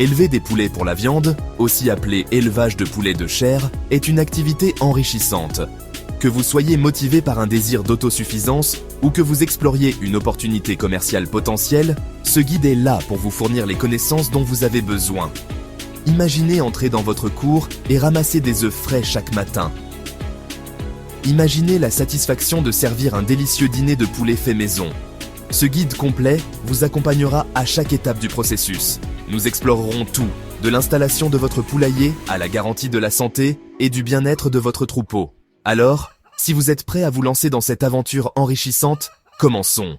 Élever des poulets pour la viande, aussi appelé élevage de poulets de chair, est une activité enrichissante. Que vous soyez motivé par un désir d'autosuffisance ou que vous exploriez une opportunité commerciale potentielle, ce guide est là pour vous fournir les connaissances dont vous avez besoin. Imaginez entrer dans votre cour et ramasser des œufs frais chaque matin. Imaginez la satisfaction de servir un délicieux dîner de poulet fait maison. Ce guide complet vous accompagnera à chaque étape du processus. Nous explorerons tout, de l'installation de votre poulailler à la garantie de la santé et du bien-être de votre troupeau. Alors, si vous êtes prêt à vous lancer dans cette aventure enrichissante, commençons.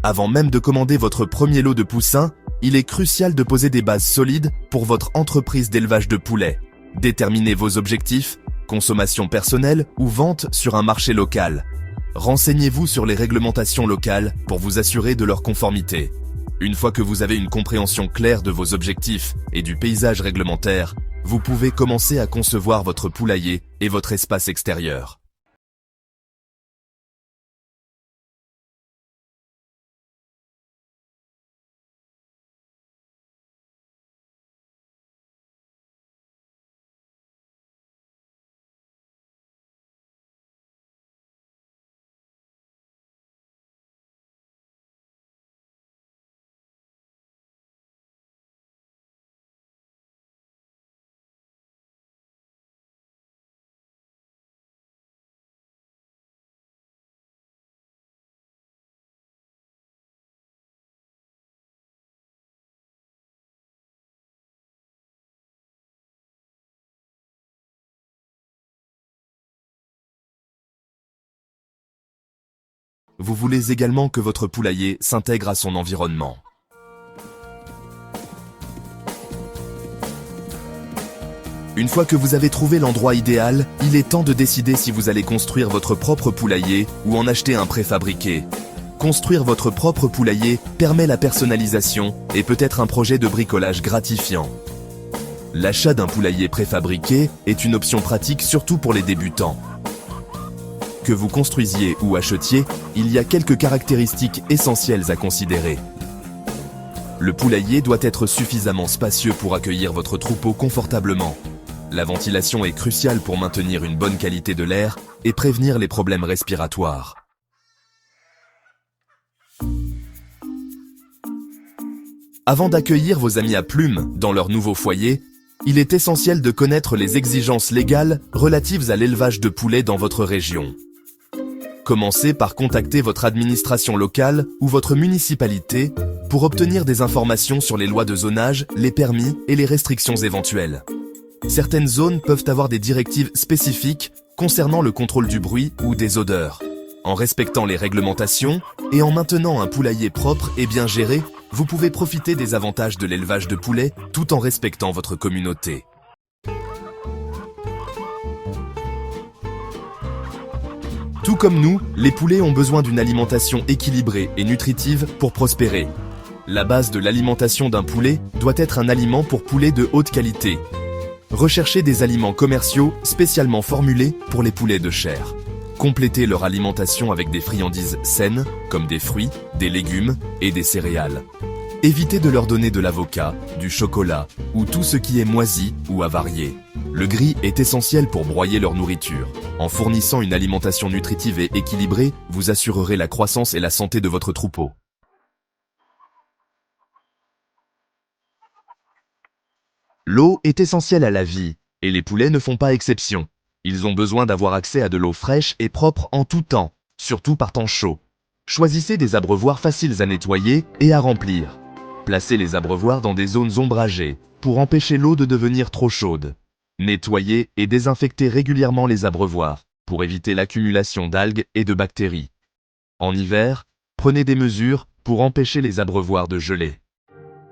Avant même de commander votre premier lot de poussins, il est crucial de poser des bases solides pour votre entreprise d'élevage de poulets. Déterminez vos objectifs, consommation personnelle ou vente sur un marché local. Renseignez-vous sur les réglementations locales pour vous assurer de leur conformité. Une fois que vous avez une compréhension claire de vos objectifs et du paysage réglementaire, vous pouvez commencer à concevoir votre poulailler et votre espace extérieur. Vous voulez également que votre poulailler s'intègre à son environnement. Une fois que vous avez trouvé l'endroit idéal, il est temps de décider si vous allez construire votre propre poulailler ou en acheter un préfabriqué. Construire votre propre poulailler permet la personnalisation et peut être un projet de bricolage gratifiant. L'achat d'un poulailler préfabriqué est une option pratique surtout pour les débutants. Que vous construisiez ou achetiez, il y a quelques caractéristiques essentielles à considérer. Le poulailler doit être suffisamment spacieux pour accueillir votre troupeau confortablement. La ventilation est cruciale pour maintenir une bonne qualité de l'air et prévenir les problèmes respiratoires. Avant d'accueillir vos amis à plumes dans leur nouveau foyer, il est essentiel de connaître les exigences légales relatives à l'élevage de poulets dans votre région. Commencez par contacter votre administration locale ou votre municipalité pour obtenir des informations sur les lois de zonage, les permis et les restrictions éventuelles. Certaines zones peuvent avoir des directives spécifiques concernant le contrôle du bruit ou des odeurs. En respectant les réglementations et en maintenant un poulailler propre et bien géré, vous pouvez profiter des avantages de l'élevage de poulets tout en respectant votre communauté. Tout comme nous, les poulets ont besoin d'une alimentation équilibrée et nutritive pour prospérer. La base de l'alimentation d'un poulet doit être un aliment pour poulets de haute qualité. Recherchez des aliments commerciaux spécialement formulés pour les poulets de chair. Complétez leur alimentation avec des friandises saines, comme des fruits, des légumes et des céréales. Évitez de leur donner de l'avocat, du chocolat ou tout ce qui est moisi ou avarié. Le gris est essentiel pour broyer leur nourriture. En fournissant une alimentation nutritive et équilibrée, vous assurerez la croissance et la santé de votre troupeau. L'eau est essentielle à la vie, et les poulets ne font pas exception. Ils ont besoin d'avoir accès à de l'eau fraîche et propre en tout temps, surtout par temps chaud. Choisissez des abreuvoirs faciles à nettoyer et à remplir. Placez les abreuvoirs dans des zones ombragées, pour empêcher l'eau de devenir trop chaude. Nettoyez et désinfectez régulièrement les abreuvoirs, pour éviter l'accumulation d'algues et de bactéries. En hiver, prenez des mesures pour empêcher les abreuvoirs de geler.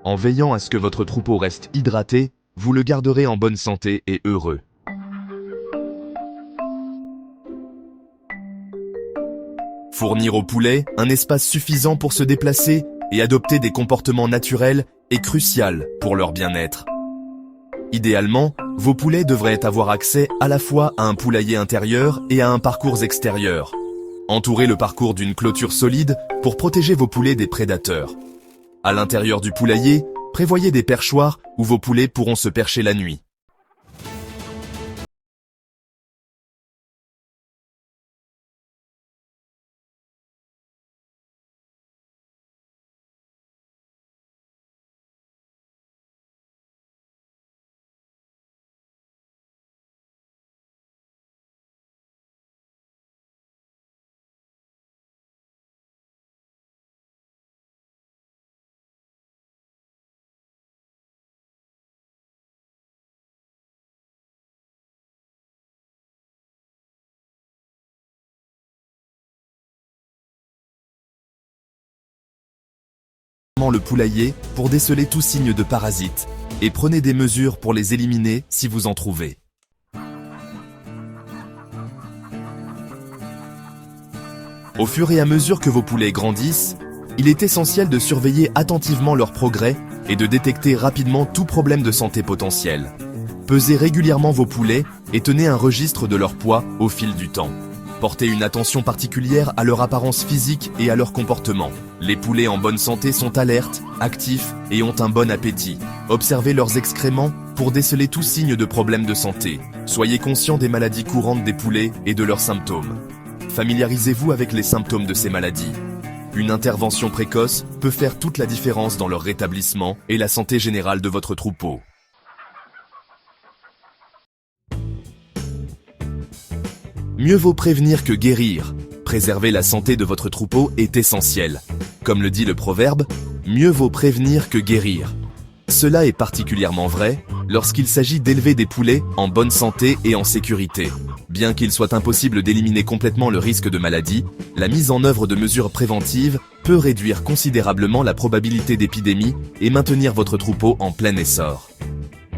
En veillant à ce que votre troupeau reste hydraté, vous le garderez en bonne santé et heureux. Fournir aux poulets un espace suffisant pour se déplacer et adopter des comportements naturels est crucial pour leur bien-être. Idéalement, vos poulets devraient avoir accès à la fois à un poulailler intérieur et à un parcours extérieur. Entourez le parcours d'une clôture solide pour protéger vos poulets des prédateurs. À l'intérieur du poulailler, prévoyez des perchoirs où vos poulets pourront se percher la nuit. Le poulailler pour déceler tout signe de parasites et prenez des mesures pour les éliminer si vous en trouvez. Au fur et à mesure que vos poulets grandissent, il est essentiel de surveiller attentivement leur progrès et de détecter rapidement tout problème de santé potentiel. Pesez régulièrement vos poulets et tenez un registre de leur poids au fil du temps. Portez une attention particulière à leur apparence physique et à leur comportement. Les poulets en bonne santé sont alertes, actifs et ont un bon appétit. Observez leurs excréments pour déceler tout signe de problème de santé. Soyez conscient des maladies courantes des poulets et de leurs symptômes. Familiarisez-vous avec les symptômes de ces maladies. Une intervention précoce peut faire toute la différence dans leur rétablissement et la santé générale de votre troupeau. Mieux vaut prévenir que guérir. Préserver la santé de votre troupeau est essentiel. Comme le dit le proverbe, mieux vaut prévenir que guérir. Cela est particulièrement vrai lorsqu'il s'agit d'élever des poulets en bonne santé et en sécurité. Bien qu'il soit impossible d'éliminer complètement le risque de maladie, la mise en œuvre de mesures préventives peut réduire considérablement la probabilité d'épidémie et maintenir votre troupeau en plein essor.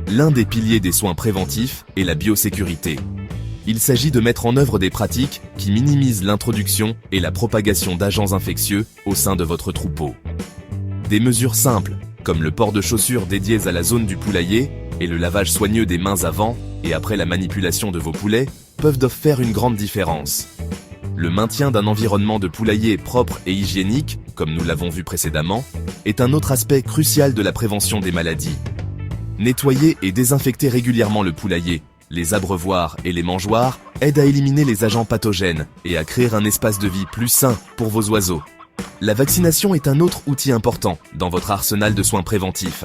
L'un des piliers des soins préventifs est la biosécurité. Il s'agit de mettre en œuvre des pratiques qui minimisent l'introduction et la propagation d'agents infectieux au sein de votre troupeau. Des mesures simples, comme le port de chaussures dédiées à la zone du poulailler et le lavage soigneux des mains avant et après la manipulation de vos poulets, peuvent faire une grande différence. Le maintien d'un environnement de poulailler propre et hygiénique, comme nous l'avons vu précédemment, est un autre aspect crucial de la prévention des maladies. Nettoyer et désinfecter régulièrement le poulailler, les abreuvoirs et les mangeoires aident à éliminer les agents pathogènes et à créer un espace de vie plus sain pour vos oiseaux. La vaccination est un autre outil important dans votre arsenal de soins préventifs.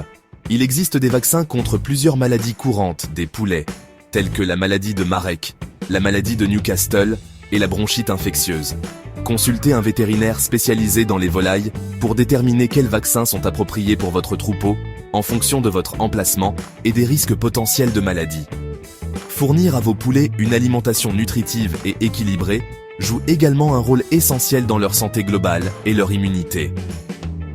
Il existe des vaccins contre plusieurs maladies courantes des poulets, telles que la maladie de Marek, la maladie de Newcastle et la bronchite infectieuse. Consultez un vétérinaire spécialisé dans les volailles pour déterminer quels vaccins sont appropriés pour votre troupeau en fonction de votre emplacement et des risques potentiels de maladie. Fournir à vos poulets une alimentation nutritive et équilibrée joue également un rôle essentiel dans leur santé globale et leur immunité.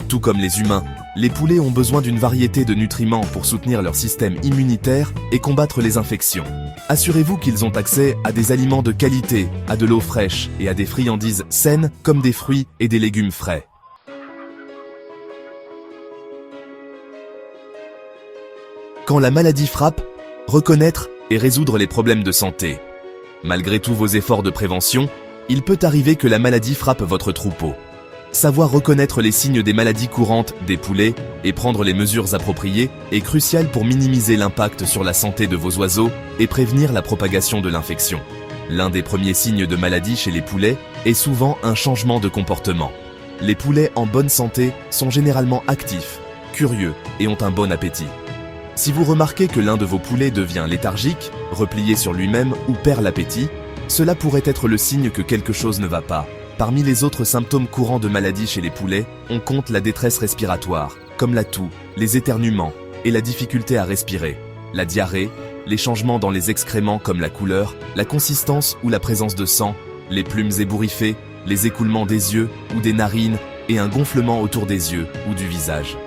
Tout comme les humains, les poulets ont besoin d'une variété de nutriments pour soutenir leur système immunitaire et combattre les infections. Assurez-vous qu'ils ont accès à des aliments de qualité, à de l'eau fraîche et à des friandises saines comme des fruits et des légumes frais. Quand la maladie frappe, reconnaître et résoudre les problèmes de santé. Malgré tous vos efforts de prévention, il peut arriver que la maladie frappe votre troupeau. Savoir reconnaître les signes des maladies courantes des poulets et prendre les mesures appropriées est crucial pour minimiser l'impact sur la santé de vos oiseaux et prévenir la propagation de l'infection. L'un des premiers signes de maladie chez les poulets est souvent un changement de comportement. Les poulets en bonne santé sont généralement actifs, curieux et ont un bon appétit. Si vous remarquez que l'un de vos poulets devient léthargique, replié sur lui-même ou perd l'appétit, cela pourrait être le signe que quelque chose ne va pas. Parmi les autres symptômes courants de maladie chez les poulets, on compte la détresse respiratoire, comme la toux, les éternuements et la difficulté à respirer, la diarrhée, les changements dans les excréments comme la couleur, la consistance ou la présence de sang, les plumes ébouriffées, les écoulements des yeux ou des narines et un gonflement autour des yeux ou du visage.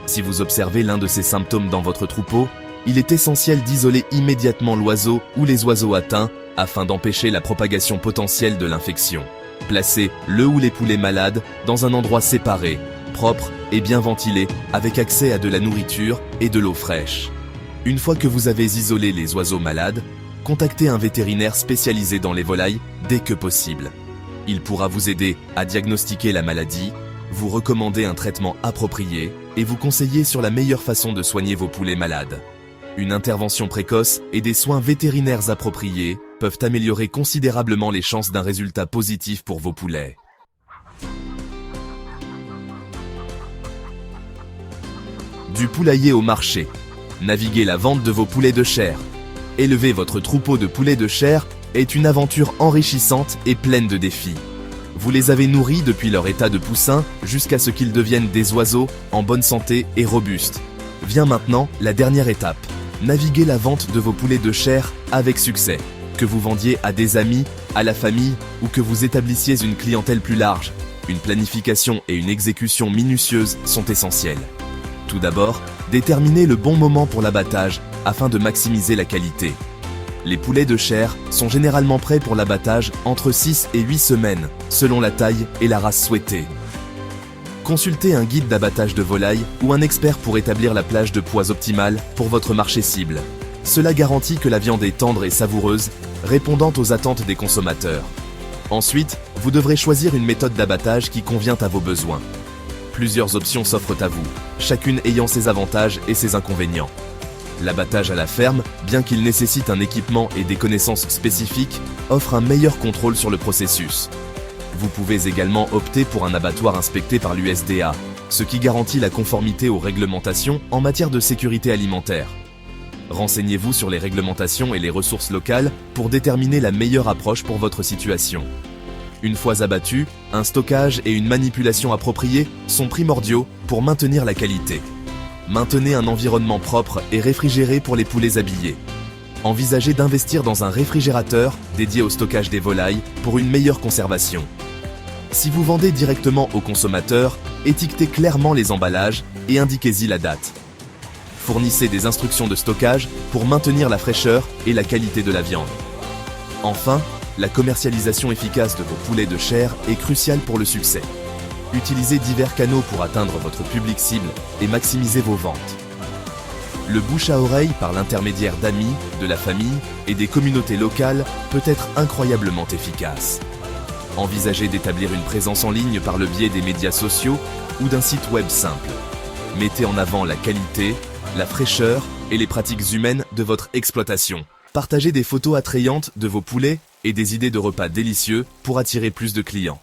Si vous observez l'un de ces symptômes dans votre troupeau, il est essentiel d'isoler immédiatement l'oiseau ou les oiseaux atteints afin d'empêcher la propagation potentielle de l'infection. Placez le ou les poulets malades dans un endroit séparé, propre et bien ventilé, avec accès à de la nourriture et de l'eau fraîche. Une fois que vous avez isolé les oiseaux malades, contactez un vétérinaire spécialisé dans les volailles dès que possible. Il pourra vous aider à diagnostiquer la maladie, vous recommander un traitement approprié et vous conseiller sur la meilleure façon de soigner vos poulets malades. Une intervention précoce et des soins vétérinaires appropriés peuvent améliorer considérablement les chances d'un résultat positif pour vos poulets. Du poulailler au marché. Naviguer la vente de vos poulets de chair. Élever votre troupeau de poulets de chair est une aventure enrichissante et pleine de défis. Vous les avez nourris depuis leur état de poussin jusqu'à ce qu'ils deviennent des oiseaux en bonne santé et robustes. Vient maintenant la dernière étape. Naviguer la vente de vos poulets de chair avec succès. Que vous vendiez à des amis, à la famille ou que vous établissiez une clientèle plus large, une planification et une exécution minutieuse sont essentielles. Tout d'abord, déterminez le bon moment pour l'abattage afin de maximiser la qualité. Les poulets de chair sont généralement prêts pour l'abattage entre 6 et 8 semaines, selon la taille et la race souhaitée. Consultez un guide d'abattage de volaille ou un expert pour établir la plage de poids optimale pour votre marché cible. Cela garantit que la viande est tendre et savoureuse, répondant aux attentes des consommateurs. Ensuite, vous devrez choisir une méthode d'abattage qui convient à vos besoins. Plusieurs options s'offrent à vous, chacune ayant ses avantages et ses inconvénients. L'abattage à la ferme, bien qu'il nécessite un équipement et des connaissances spécifiques, offre un meilleur contrôle sur le processus. Vous pouvez également opter pour un abattoir inspecté par l'USDA, ce qui garantit la conformité aux réglementations en matière de sécurité alimentaire. Renseignez-vous sur les réglementations et les ressources locales pour déterminer la meilleure approche pour votre situation. Une fois abattu, un stockage et une manipulation appropriée sont primordiaux pour maintenir la qualité. Maintenez un environnement propre et réfrigéré pour les poulets habillés. Envisagez d'investir dans un réfrigérateur dédié au stockage des volailles pour une meilleure conservation. Si vous vendez directement aux consommateurs, étiquetez clairement les emballages et indiquez-y la date. Fournissez des instructions de stockage pour maintenir la fraîcheur et la qualité de la viande. Enfin, la commercialisation efficace de vos poulets de chair est cruciale pour le succès. Utilisez divers canaux pour atteindre votre public cible et maximiser vos ventes. Le bouche à oreille par l'intermédiaire d'amis, de la famille et des communautés locales peut être incroyablement efficace. Envisagez d'établir une présence en ligne par le biais des médias sociaux ou d'un site web simple. Mettez en avant la qualité, la fraîcheur et les pratiques humaines de votre exploitation. Partagez des photos attrayantes de vos poulets et des idées de repas délicieux pour attirer plus de clients.